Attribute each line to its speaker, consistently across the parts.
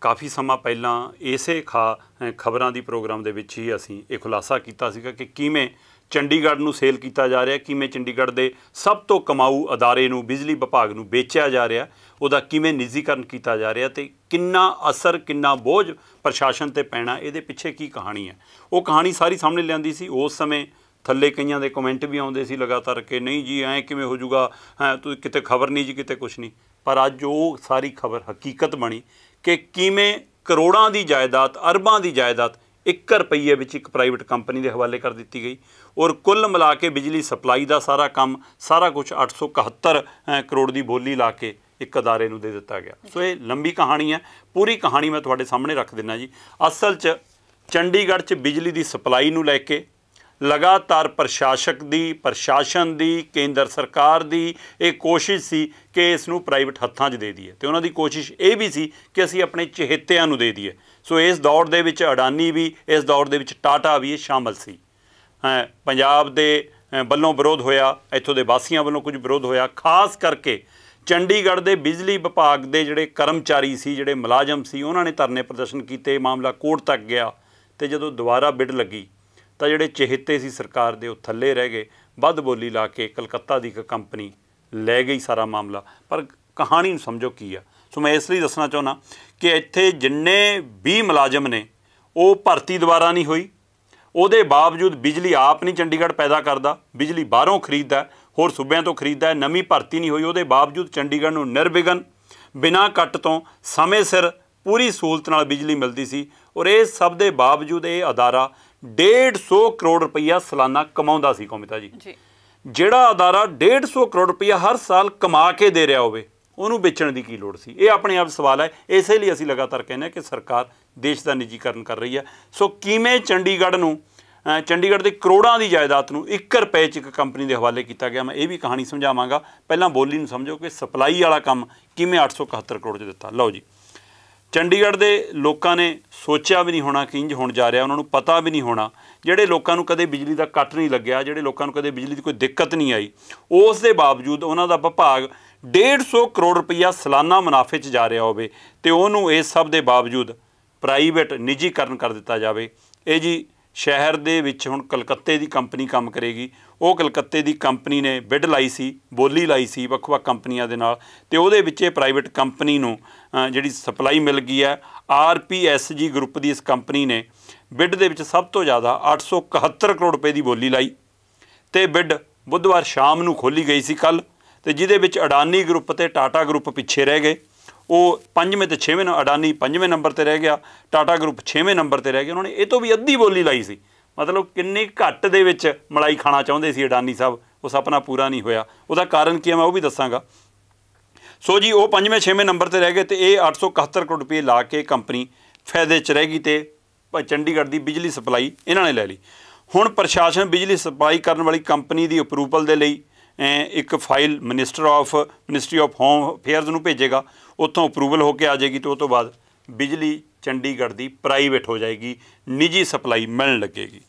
Speaker 1: काफ़ी समा पहला इसे खबरों की प्रोग्राम के विच ही असीं ये खुलासा किया सीगा कि किवें चंडीगढ़ नूं सेल किया जा रहा, किवें चंडीगढ़ के सब तो कमाऊ अदारे नूं बिजली विभाग नूं बेचिया जा रहा, उहदा किवें निजीकरण किया जा रहा ते किन्ना असर किन्ना बोझ प्रशासन ते पैना, इहदे पिछे की कहानी है। वो कहानी सारी सामने लिआंदी सी। उस समय थल्ले कईयां दे कमेंट भी आउंदे सी लगातार कि नहीं जी ऐ किवें हो जूगा, तो किते खबर नहीं जी, किते कुछ नहीं। पर अज वो सारी खबर हकीकत बनी कि किवें करोड़ां दी जायदाद, अरबां दी जायदाद 1 रुपये विच एक प्राइवेट कंपनी के हवाले कर दी गई और कुल मिला के बिजली सप्लाई का सारा काम सारा कुछ 871 करोड़ की बोली ला के एक अदारे नूं दे दिता गया। सो ये लंबी कहानी है, पूरी कहानी मैं तुहाडे सामने रख दिना जी। असल च चंडीगढ़ च बिजली की सप्लाई नूं लैके लगातार प्रशासन की केंद्र सरकार की एक कोशिश सी कि इसनूं प्राइवेट हत्थां 'च दे दईए, तो उन्हां दी कोशिश ये भी सी कि असीं अपने चहेतिਆਂ नूं दे दईए। सो इस दौर दे विच अडानी भी, इस दौर दे विच टाटा भी शामिल सी। पंजाब दे वल्लों विरोध होया, इत्थों दे वासियों वल्लों कुछ विरोध होया, खास करके चंडीगढ़ के बिजली विभाग के जिहड़े कर्मचारी सी, जिहड़े मुलाजम सी, उन्होंने धरने प्रदर्शन किए, मामला कोर्ट तक गया। तो जदों दोबारा बिड लगी तो जिहड़े चहेते सी सरकार दे, वो थल्ले रह गए, वध बोली ला के कलकत्ता की एक कंपनी लै गई सारा मामला। पर कहानी नूं समझो की आ। सो मैं इसलिए दसना चाहुंदा कि इत्थे जिन्ने भी मुलाजम ने वो भर्ती दोबारा नहीं हुई, ਉਹਦੇ बावजूद बिजली आप नहीं चंडीगढ़ पैदा करता, बिजली बाहरों खरीददा, होर सूबਿਆਂ तो खरीददा, नवीं भर्ती नहीं हुई, ਉਹਦੇ बावजूद चंडीगढ़ नूं निर्विघन बिना कट तो समय सिर पूरी सहूलत नाल बिजली मिलती सी। और इस सब के बावजूद ये अदारा 150 करोड़ रुपया सालाना कमाउंदा सी। कौमिता जी, जिहड़ा अदारा 150 करोड़ रुपया हर साल कमा के दे रहा होवे, ਉਹਨੂੰ बेचण की की लोड़ सी? ये अपने आप सवाल है। इसे लिए असीं लगातार कहने कि सरकार देश का निजीकरण कर रही है। सो किवें चंडीगढ़ के करोड़ों की जायदाद नूं 1 रुपए च एक कंपनी के हवाले किया गया, मैं ये भी कहानी समझावांगा। पहलां बोली नूं समझो कि सप्लाई वाला काम किवें 871 करोड़ च दिता। लो जी, चंडीगढ़ के लोगों ने सोचा भी नहीं होना कि इंज होण जा रहा, उन्होंने पता भी नहीं होना, जिहड़े लोगों को कदे बिजली का कट नहीं लग्या, जिहड़े लोगों को कदे बिजली की कोई दिक्कत नहीं आई, उस दे बावजूद उन्हों का विभाग 150 करोड़ रुपया सालाना मुनाफे च जा रहा होवे ते उहनूं इस सब के बावजूद प्राइवेट निजीकरण कर दिता जाए। ये जी शहर दे विच हुण कलकत्ते की कंपनी काम करेगी। वो कलकत्ते की कंपनी ने बिड लाई सी, बोली लाई सी ਵੱਖ-ਵੱਖ कंपनियां दे नाल, ते उहदे विच प्राइवेट कंपनी नूं जिहड़ी सप्लाई मिल गई है। RPSG ग्रुप की इस कंपनी ने बिड दे विच सब तो ज़्यादा 871 करोड़ रुपए की बोली लाई ते बिड बुधवार शाम नूं खोली गई सी कल, ते जिहदे विच अडानी ग्रुप ते टाटा ग्रुप पिछे रह गए। वो 5वें ते 6वें, अडानी 5वें नंबर पर रह गया, टाटा ग्रुप 6वें नंबर पर रह गया। उन्होंने ये तो भी अद्धी बोली लाई सी, मतलब किन्नी घट दे विच मलाई खाना चाहुंदे सी अडानी साहब, वो सपना पूरा नहीं होया। उसदा कारण की है मैं वो भी दसांगा। सो जी वो 5वें 6वें नंबर पर रह गए, तो ये 871 करोड़ रुपये ला के कंपनी फायदे च रह गई, तो चंडीगढ़ की बिजली सप्लाई इन्होंने लै ली। हुण प्रशासन बिजली सप्लाई करने वाली कंपनी की अप्रूवल के लिए एक file ministry of home affairs नूं भेजेगा, उत्थों अप्रूवल होकर आ जाएगी, तो उस तो बाद बिजली चंडीगढ़ की प्राइवेट हो जाएगी, निजी सप्लाई मिलण लगेगी।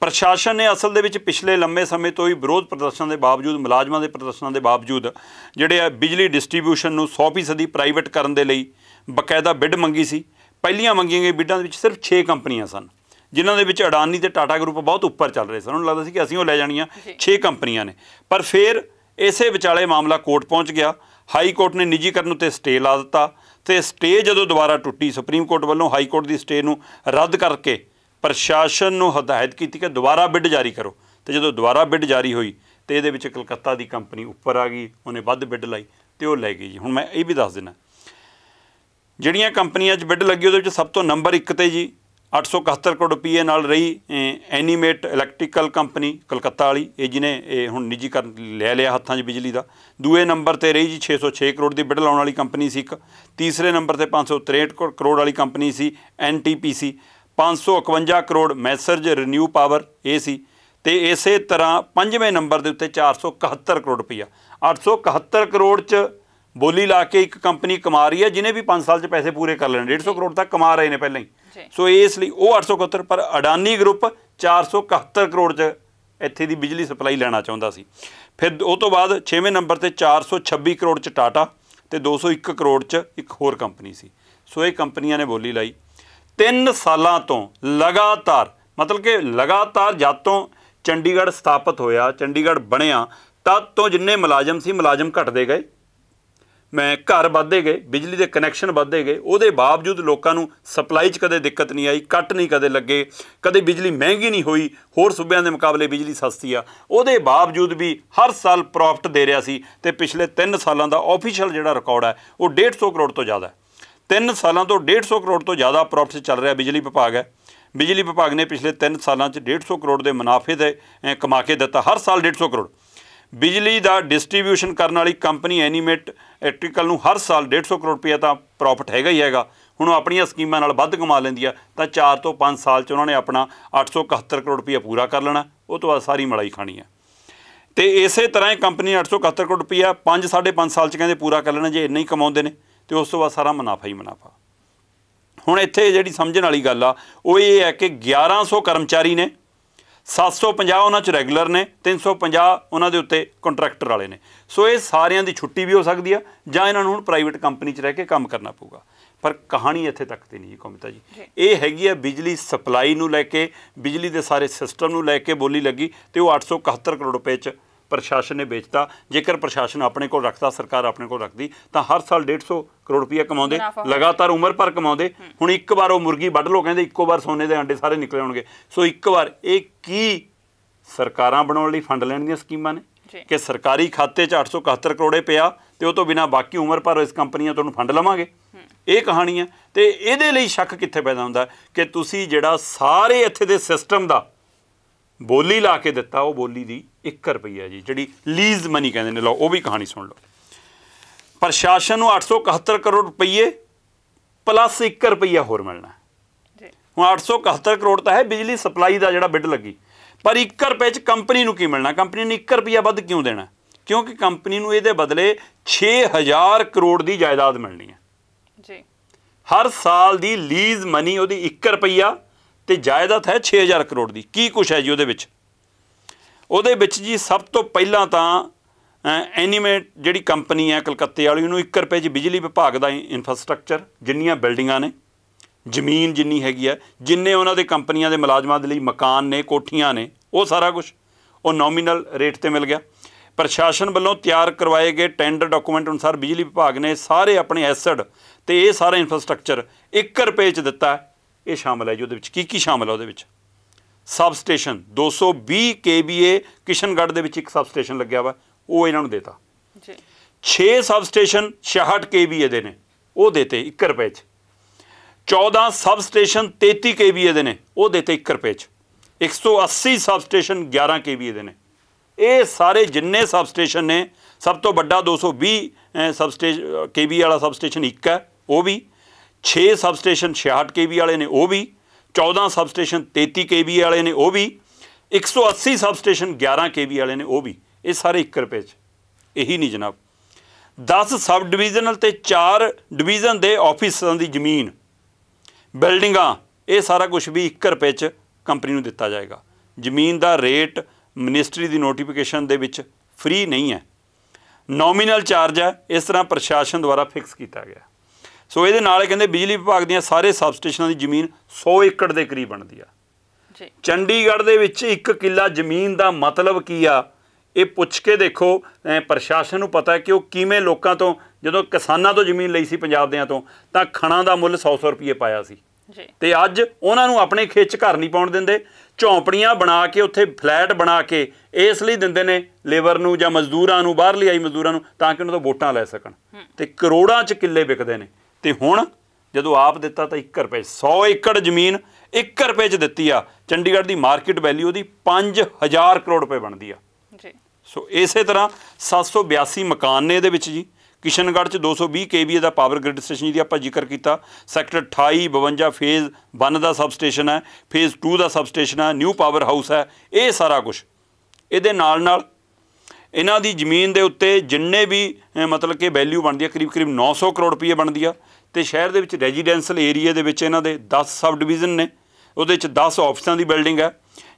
Speaker 1: प्रशासन ने असल दे विच पिछले लंबे समय तो ही विरोध प्रदर्शन के बावजूद, मुलाजमां के प्रदर्शनों के बावजूद जिहड़े बिजली डिस्ट्रीब्यूशन नूं 100% प्राइवेट करन दे लई बकायदा बिड मंगी सी। पहलियां मंगियां गई बिडां दे विच सिर्फ 6 कंपनियां सन, जिन्हां दे विच अडानी ते टाटा ग्रुप बहुत उपर चल रहे सन। उन्होंने लगता सी कि असीं वो लै जाणीआं, 6 कंपनियां ने। पर फिर इसे विचाले मामला कोर्ट पहुँच गया। हाई कोर्ट ने निजीकरण उत्ते स्टे ला दिता, तो स्टे जदों दोबारा टुटी, सुप्रीम कोर्ट वालों हाई कोर्ट की स्टे नूं रद्द करके प्रशासन नूं हदायत की कि दोबारा बिड जारी करो। तो जदों दोबारा बिड जारी हुई तो ये कलकत्ता की कंपनी उपर आ गई, उन्हें वध बिड लाई तो वो लै गई जी। हुण मैं ये भी दस देना, जिहड़ियां कंपनियां बिड लगी उहदे विच सब तो नंबर 1 ते जी 871 करोड़ रुपये नाल रही एनीमेट इलैक्ट्रिकल कंपनी कलकत्ता वाली, ये जिन्हें हुण निजीकरण लै लिया हत्थां 'च बिजली का। दूए नंबर पर रही जी 606 करोड़ की बिड लाउण वाली कंपनी सी एक। तीसरे नंबर पर 563 करोड़ वाली कंपनी सी NTPC। 551 करोड़ मैसरज रिन्यू पावर ये सी। तो इस तरह 5वें नंबर के उत्ते 471 करोड़ रुपया, 871 करोड़ च बोली ला के एक कंपनी कमा रही है, जिन्हें भी 5 साल च पैसे पूरे कर लेने, 150 करोड़ तक कमा रहे हैं पहले ही। सो इसलिए वो 871, पर अडानी ग्रुप 471 करोड़ च इत्थे दी बिजली सप्लाई लेना चाहुंदा सी। फिर उस तो बाद 6वें नंबर पर 426 करोड़ च टाटा, तो 201 करोड़ च एक होर कंपनी सी। सो ये कंपनियां ने बोली लाई 3 सालों तो लगातार, मतलब कि लगातार जद तो चंडीगढ़ स्थापित होया, चंडीगढ़ बनया, तद तो जिन्ने मुलाजम सी मुलाजम घटते गए, मैं घर वधदे गए, बिजली के कनैक्शन वधदे गए, उहदे बावजूद लोगों नूं सप्लाई च कदे दिक्कत नहीं आई, कट नहीं कदे लगे, कदे बिजली महंगी नहीं हुई, होर सूबिਆਂ ਦੇ मुकाबले बिजली सस्ती आ, उहदे बावजूद भी हर साल प्रॉफिट दे रहा सी। ते पिछले 3 सालों का ऑफिशियल जिहड़ा रिकॉर्ड है वो 150 करोड़ तो ज़्यादा है। 3 सालों तो 150 करोड़ तो ज़्यादा प्रॉफिट चल रहा बिजली विभाग है। बिजली विभाग ने पिछले 3 सालों 150 करोड़ के मुनाफे दे कमा के दिता, हर साल 150 करोड़। बिजली का डिस्ट्रीब्यूशन करने वाली कंपनी एनीमेट इलैक्ट्रिकल नूं हर साल 150 करोड़ रुपया तो प्रॉफिट हैगा ही हैगा। हुण अपनियां स्कीमां नाल वध कमा लैंदी आ, तां 4 तो 5 साल च उन्होंने अपना 871 करोड़ रुपया पूरा कर लेना, उस तो बाद सारी मलाई खानी है। तो इस तरह कंपनी 871 करोड़ रुपया 5 साढ़े 5 साल च कहते पूरा कर लेना, जे इन्ना ही कमाउंदे ने तो उस तो बाद सारा मुनाफा ही मुनाफा। हुण इत्थे जिहड़ी समझण वाली गल आ वो ये है कि 1100 कर्मचारी ने, 750 उन्हां च रैगूलर ने, 350 उन्हां दे उत्ते कंट्रैक्टर वाले ने। सो ये सारियां दी छुट्टी भी हो सकती है जां इन्हां नूं हुण प्राइवेट कंपनी च रह के काम करना पऊगा। पर कहानी इत्थे तक ते नहीं कौमिता जी, ये हैगी है बिजली सप्लाई नूं लैके, बिजली दे सारे सिस्टम नूं लैके बोली लगी तो 871 करोड़ रुपए च प्रशासन ने बेचता। जेकर प्रशासन अपने को रखता, सरकार अपने को रखती, तो हर साल 150 करोड़ रुपया कमाते, लगातार उम्र भर कमाते। हुण एक बार वो मुर्गी वढ लो, कहते इक्को बार सोने के अंडे सारे निकले होणगे। सो एक बार ये की सरकारां बनाउण लई फंड लैण दीयां स्कीमां ने कि सरकारी खाते 'च 871 करोड़ पिया तो वो तो बिना बाकी उम्र भर इस कंपनियां तो फंड लवांगे। ये कहानी है। तो ये शक कित्थे पैदा हुंदा कि तुसीं जिहड़ा सारे इत्थे दे सिस्टम दा बोली ला के दिता, वो बोली दी 1 रुपया जी, जी लीज मनी कहते हैं। लो वो भी कहानी सुन लो। प्रशासन को 871 करोड़ रुपये प्लस 1 रुपया होर मिलना। हुण 871 करोड़ तो है बिजली सप्लाई का जिहड़ा बिड लगी, पर 1 रुपये च कंपनी नूं की मिलना? कंपनी ने 1 रुपया वध क्यों देना? क्योंकि कंपनी नूं इहदे बदले 6000 करोड़ की जायदाद मिलनी है जी। हर साल की लीज मनी उहदी 1 रुपया तो जायदाद है 6000 करोड़ की। की कुछ है जी उहदे विच जी? सब तो पहला तो एनीमेट जिहड़ी कंपनी है कलकत्ते वाली, उन्होंने 1 रुपये च बिजली विभाग का इंफ्रास्ट्रक्चर, जिन्नियां बिल्डिंगां ने, जमीन जिन्नी हैगी है, जिन्ने उन्होंने कंपनियां के मुलाजमां दे लई मकान ने, कोठियां ने, वो सारा कुछ वो नॉमीनल रेट पर मिल गया। प्रशासन वालों तैयार करवाए गए टेंडर डॉकूमेंट अनुसार बिजली विभाग ने सारे अपने एसड तो ये सारा इंफ्रास्ट्रक्चर 1 रुपये च दिता है। ये शामिल है जी उहदे की शामिल है? उहदे सब स्टेशन 220 KVA किशनगढ़ दे विच एक सब स्टेशन लग्या वा, वो इन्हां नूं देता। 6 सब स्टेशन 66 KVA दे ने, वो देते 1 रुपये च। 14 सब स्टेशन 33 KVA दे ने, वो देते 1 रुपये च। 180 सब स्टेशन 11 KVA दे ने। ये सारे जिन्ने सब स्टेशन ने, सब तो बड़ा 220 सब KVA वाला सब स्टेशन 1 है, वो भी 6 सब स्टेशन 66 KVA वाले ने, वो भी 14 सब स्टेशन 33 KVA वाले ने, वो भी 180 सब स्टेशन 11 KVA वाले ने, वो भी। ये सारे 1 रुपये च। यही नहीं जनाब, 10 सब डिविजनल ते 4 डिवीजन के ऑफिसां की जमीन, बिल्डिंगां, ये सारा कुछ भी 1 रुपये च कंपनी नूं दिता जाएगा। जमीन का रेट मिनिस्ट्री की नोटिफिकेशन दे विच फ्री नहीं है, नॉमीनल चार्ज है, इस तरह प्रशासन द्वारा फिक्स किया गया। सो ये कहते बिजली विभाग दियां सारे सब स्टेशनों की जमीन 100 एकड़ के करीब बनती है। चंडीगढ़ दे विच 1 किला जमीन का मतलब की आ, ये पुछ के देखो प्रशासन को पता है कि वो किवें लोकां तो, जदों किसानां तो जमीन लई सी पंजाब दियां तो, तां खणां दा मुੱਲ 100 रुपये पाया सी, ते अज उन्हां नूं अपने खेत च घर नहीं पाउण दिंदे, झोंपड़ियां बना के उत्थे फ्लैट बना के इसलिए दिंदे ने लेबर नूं जां मजदूरां नूं, बाहरली आई मजदूरां नूं, तां कि उन्हां तों वोटां लै सकण, ते करोड़ां च किले विकदे ने। ते हुण जदों आप दिता तो 1 रुपये, 100 एकड़ जमीन 1 रुपये च दित्ती आ। चंडीगढ़ की मार्केट वैल्यू उहदी 5000 करोड़ रुपए बनती आ। सो इस तरह 782 मकान ने इहदे विच जी। किशनगढ़ च 220 KVA का पावर ग्रिड स्टेशन जिहदी आपां जिक्र किया, सैक्टर 28 52 फेज़ 1 का सब स्टेशन है, फेज़ 2 का सब स्टेशन है, न्यू पावर हाउस है, ये सारा कुछ। इहदे नाल नाल इन्हां दी जमीन दे उत्ते जिन्ने भी मतलब कि वैल्यू बनती है करीब करीब 900 करोड़ रुपये बनती है। तो शहर दे विच रेजीडेंसल एरिए दे विच इन्हां दे 10 सब डिवीजन ने, उहदे विच 10 ऑफिसां दी बिल्डिंग है।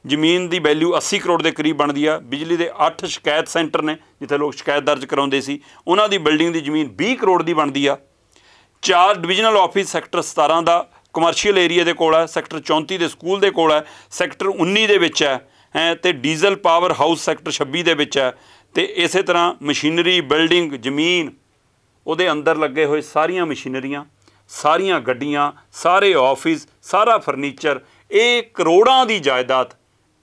Speaker 1: जमीन की वैल्यू 80 करोड़ के करीब बनती है। बिजली के 8 शिकायत सेंटर ने जिथे लोग शिकायत दर्ज कराउंदे सी, उन्हां दी बिल्डिंग की जमीन 20 करोड़ की बनती है। 4 ਡਿਵੀਜ਼ਨਲ ਆਫਿਸ ਸੈਕਟਰ 17 ਦਾ ਕਮਰਸ਼ੀਅਲ ਏਰੀਆ ਦੇ ਕੋਲ ਹੈ, ਸੈਕਟਰ 34 ਦੇ ਸਕੂਲ ਦੇ ਕੋਲ ਹੈ, ਸੈਕਟਰ 19 ਦੇ ਵਿੱਚ ਹੈ ਤੇ ਡੀਜ਼ਲ ਪਾਵਰ ਹਾਊਸ ਸੈਕਟਰ 26 ਦੇ ਵਿੱਚ ਹੈ। ਤੇ ਇਸੇ ਤਰ੍ਹਾਂ ਮਸ਼ੀਨਰੀ, ਬਿਲਡਿੰਗ, ਜ਼ਮੀਨ, ਉਹਦੇ ਅੰਦਰ ਲੱਗੇ ਹੋਏ ਸਾਰੀਆਂ ਮਸ਼ੀਨਰੀਆਂ, ਸਾਰੀਆਂ ਗੱਡੀਆਂ, ਸਾਰੇ ਆਫਿਸ, ਸਾਰਾ ਫਰਨੀਚਰ, ਇਹ ਕਰੋੜਾਂ ਦੀ ਜਾਇਦਾਦ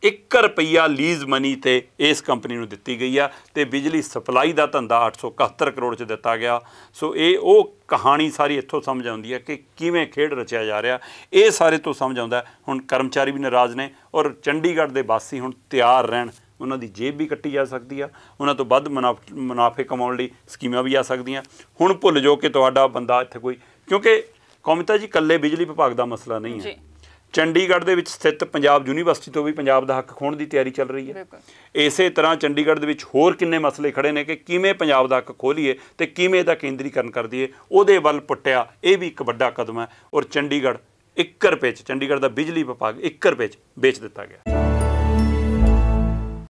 Speaker 1: 1 ਰੁਪਈਆ ਲੀਜ਼ ਮਨੀ ਤੇ ਇਸ ਕੰਪਨੀ ਨੂੰ ਦਿੱਤੀ ਗਈ ਆ ਤੇ ਬਿਜਲੀ ਸਪਲਾਈ ਦਾ ਧੰਦਾ 871 ਕਰੋੜ 'ਚ ਦਿੱਤਾ ਗਿਆ। ਸੋ ਇਹ ਉਹ ਕਹਾਣੀ ਸਾਰੀ ਇੱਥੋਂ ਸਮਝ ਆਉਂਦੀ ਹੈ ਕਿ ਕਿਵੇਂ ਖੇਡ ਰਚਿਆ ਜਾ ਰਿਹਾ। ਇਹ ਸਾਰੇ ਤੋਂ ਸਮਝ ਆਉਂਦਾ। ਹੁਣ ਕਰਮਚਾਰੀ ਵੀ ਨਾਰਾਜ਼ ਨੇ ਔਰ ਚੰਡੀਗੜ੍ਹ ਦੇ ਵਾਸੀ ਹੁਣ ਤਿਆਰ ਰਹਿਣ। ਉਹਨਾਂ ਦੀ ਜੇਬ ਵੀ ਕੱਟੀ ਜਾ ਸਕਦੀ ਆ, ਉਹਨਾਂ ਤੋਂ ਵੱਧ ਮੁਨਾਫੇ ਕਮਾਉਣ ਲਈ ਸਕੀਮਾਂ ਵੀ ਆ ਸਕਦੀਆਂ। ਹੁਣ ਭੁੱਲ ਜਾਓ ਕਿ ਤੁਹਾਡਾ ਬੰਦਾ ਇੱਥੇ ਕੋਈ, ਕਿਉਂਕਿ ਕੌਮਿਤਾ ਜੀ ਇਕੱਲੇ ਬਿਜਲੀ ਵਿਭਾਗ ਦਾ ਮਸਲਾ ਨਹੀਂ ਹੈ। ਚੰਡੀਗੜ੍ਹ ਦੇ ਵਿੱਚ ਸਥਿਤ ਪੰਜਾਬ ਯੂਨੀਵਰਸਿਟੀ ਤੋਂ ਵੀ ਪੰਜਾਬ ਦਾ ਹੱਕ ਖੋਹਣ ਦੀ ਤਿਆਰੀ ਚੱਲ ਰਹੀ ਹੈ। ਇਸੇ ਤਰ੍ਹਾਂ ਚੰਡੀਗੜ੍ਹ ਦੇ ਵਿੱਚ ਹੋਰ ਕਿੰਨੇ ਮਸਲੇ ਖੜੇ ਨੇ ਕਿ ਕਿਵੇਂ ਪੰਜਾਬ ਦਾ ਹੱਕ ਖੋਹ ਲਈਏ ਤੇ ਕਿਵੇਂ ਇਹਦਾ ਕੇਂਦਰੀਕਰਨ ਕਰ ਦਈਏ, ਉਹਦੇ ਵੱਲ ਪੁੱਟਿਆ। ਇਹ ਵੀ ਇੱਕ ਵੱਡਾ ਕਦਮ ਹੈ। ਔਰ ਚੰਡੀਗੜ੍ਹ 1 ਰੁਪਏ 'ਚ, ਚੰਡੀਗੜ੍ਹ ਦਾ ਬਿਜਲੀ ਵਿਭਾਗ 1 ਰੁਪਏ 'ਚ ਵੇਚ ਦਿੱਤਾ ਗਿਆ।